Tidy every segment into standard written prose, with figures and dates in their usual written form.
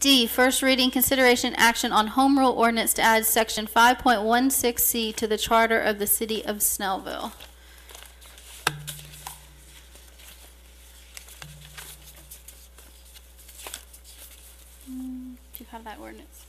D, first reading, consideration, action on home rule ordinance to add section 5.16C to the charter of the city of Snellville. Do you have that ordinance?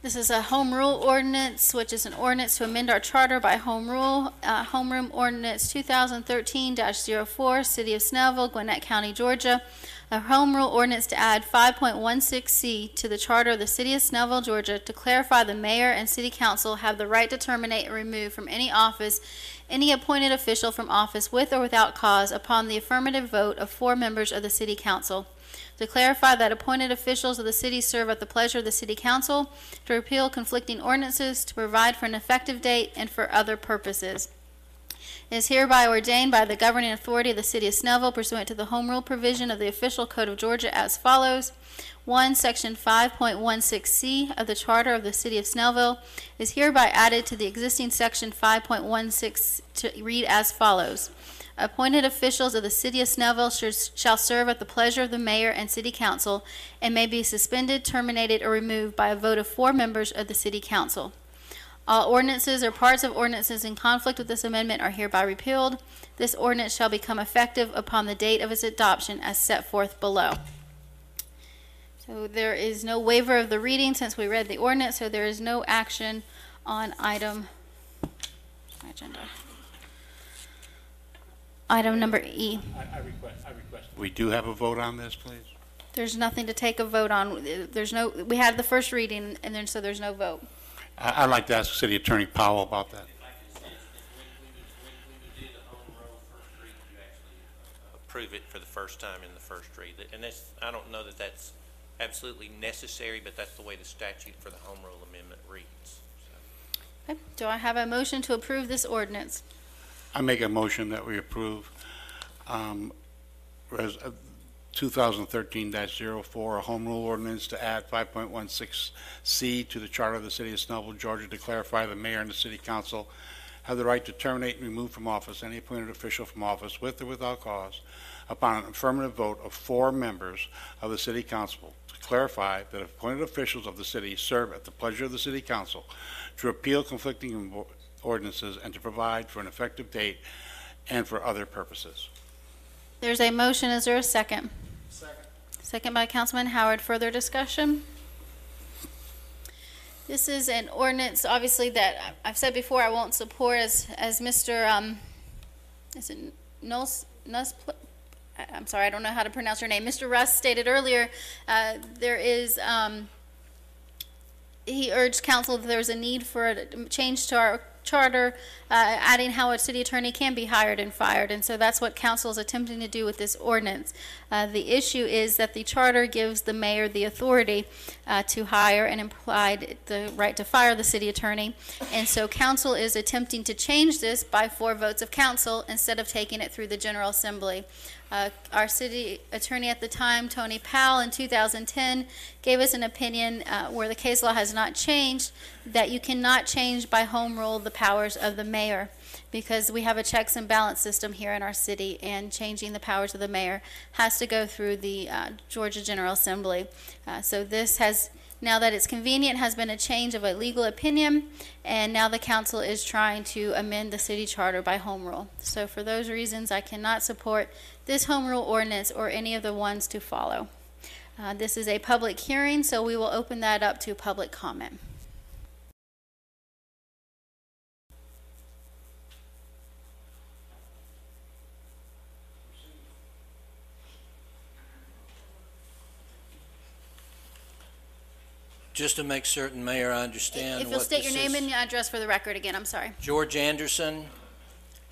This is a home rule ordinance, which is an ordinance to amend our charter by home rule. Homeroom Ordinance 2013-04, City of Snellville, Gwinnett County, Georgia. A home rule ordinance to add 5.16C to the charter of the City of Snellville, Georgia, to clarify the mayor and city council have the right to terminate and remove from any office any appointed official from office with or without cause upon the affirmative vote of 4 members of the city council. To clarify that appointed officials of the city serve at the pleasure of the city council, to repeal conflicting ordinances, to provide for an effective date, and for other purposes. It is hereby ordained by the governing authority of the city of Snellville pursuant to the home rule provision of the official code of Georgia as follows. 1. Section 5.16C of the charter of the city of Snellville is hereby added to the existing section 5.16 to read as follows. Appointed officials of the city of Snellville shall serve at the pleasure of the mayor and city council and may be suspended, terminated, or removed by a vote of 4 members of the city council. All ordinances or parts of ordinances in conflict with this amendment are hereby repealed. This ordinance shall become effective upon the date of its adoption as set forth below. So there is no waiver of the reading since we read the ordinance, so there is no action on item number E. I request. We do have a vote on this, please. There's nothing to take a vote on. We had the first reading, and then so there's no vote. I'd like to ask City Attorney Powell about that. When you did the home rule first read, you actually approve it for the first time in the first read. And I don't know that that's absolutely necessary, but that's the way the statute for the home rule amendment reads. So. Okay. Do I have a motion to approve this ordinance? I make a motion that we approve 2013-04, a home rule ordinance to add 5.16C to the charter of the city of Snellville, Georgia, to clarify the mayor and the city council have the right to terminate and remove from office any appointed official from office with or without cause upon an affirmative vote of 4 members of the city council, to clarify that appointed officials of the city serve at the pleasure of the city council, to repeal conflicting ordinances, and to provide for an effective date and for other purposes. There's a motion. Is there a second? Second. Second by Councilman Howard. Further discussion? This is an ordinance, obviously, that I've said before I won't support, as Mr. Is it I'm sorry, I don't know how to pronounce your name. Mr. Russ stated earlier, he urged council that there's a need for a change to our charter, adding how a city attorney can be hired and fired, and so that's what council is attempting to do with this ordinance. The issue is that the charter gives the mayor the authority to hire and implied the right to fire the city attorney, and so council is attempting to change this by 4 votes of council instead of taking it through the General Assembly. Our city attorney at the time, Tony Powell, in 2010, gave us an opinion where the case law has not changed, that you cannot change by home rule the powers of the mayor, because we have a checks and balance system here in our city, and changing the powers of the mayor has to go through the Georgia General Assembly. So this has, now that it's convenient, has been a change of a legal opinion, and now the council is trying to amend the city charter by home rule. So for those reasons, I cannot support this home rule ordinance or any of the ones to follow. This is a public hearing, so we will open that up to public comment. Just to make certain, Mayor, I understand. If you'll state your name and your address for the record again, I'm sorry. George Anderson,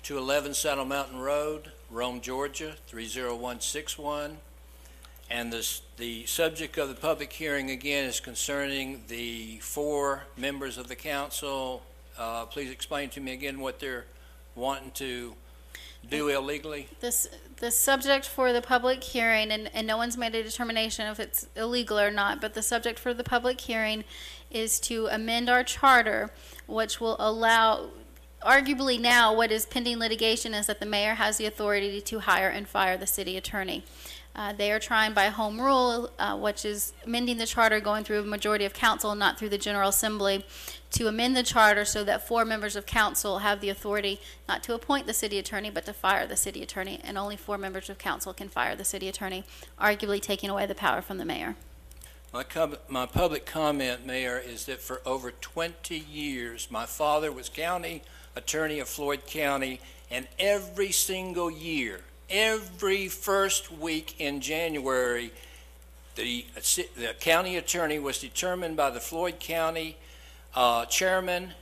211 Saddle Mountain Road, Rome, Georgia, 30161. And the subject of the public hearing, again, is concerning the 4 members of the council. Please explain to me again what they're wanting to do illegally. The subject for the public hearing, and no one's made a determination if it's illegal or not, but the subject for the public hearing is to amend our charter, which will allow, arguably now, what is pending litigation is that the mayor has the authority to hire and fire the city attorney. They are trying by home rule, which is amending the charter, going through a majority of council, not through the General Assembly, to amend the charter so that 4 members of council have the authority not to appoint the city attorney, but to fire the city attorney, and only 4 members of council can fire the city attorney, arguably taking away the power from the mayor. My public comment, Mayor, is that for over 20 years, my father was county attorney of Floyd County, and every single year, every first week in January, the county attorney was determined by the Floyd County chairman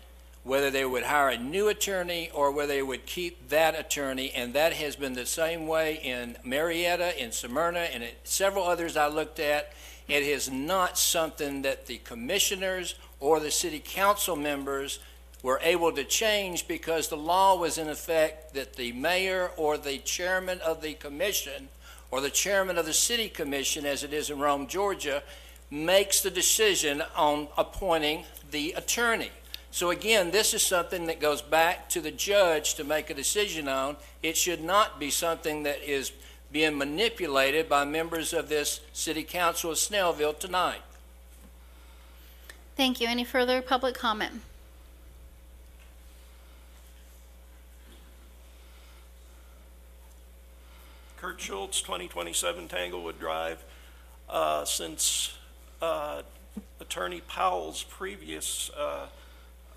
whether they would hire a new attorney or whether they would keep that attorney, and that has been the same way in Marietta, in Smyrna, and several others I looked at. It is not something that the commissioners or the city council members were able to change, because the law was in effect that the mayor or the chairman of the commission or the chairman of the city commission, as it is in Rome, Georgia, makes the decision on appointing the attorney. So again, this is something that goes back to the judge to make a decision on. It should not be something that is being manipulated by members of this city council of Snellville tonight. Thank you. Any further public comment? Kurt Schultz, 2027 Tanglewood Drive. Since Attorney Powell's previous,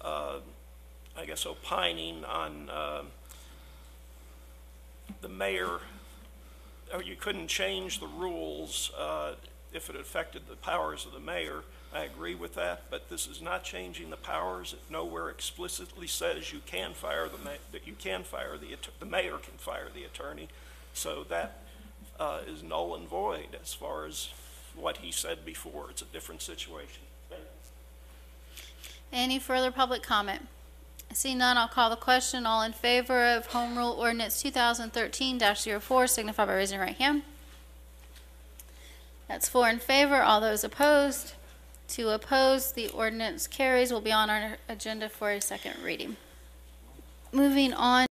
I guess, opining on the mayor, you couldn't change the rules if it affected the powers of the mayor. I agree with that, but this is not changing the powers. It nowhere explicitly says you can fire the mayor can fire the attorney. So that is null and void as far as what he said before. It's a different situation. Any further public comment? I see none. I'll call the question. All in favor of Home Rule Ordinance 2013-04 signify by raising your right hand. That's 4 in favor. All those opposed? 2 opposed. The ordinance carries. Will be on our agenda for a second reading. Moving on.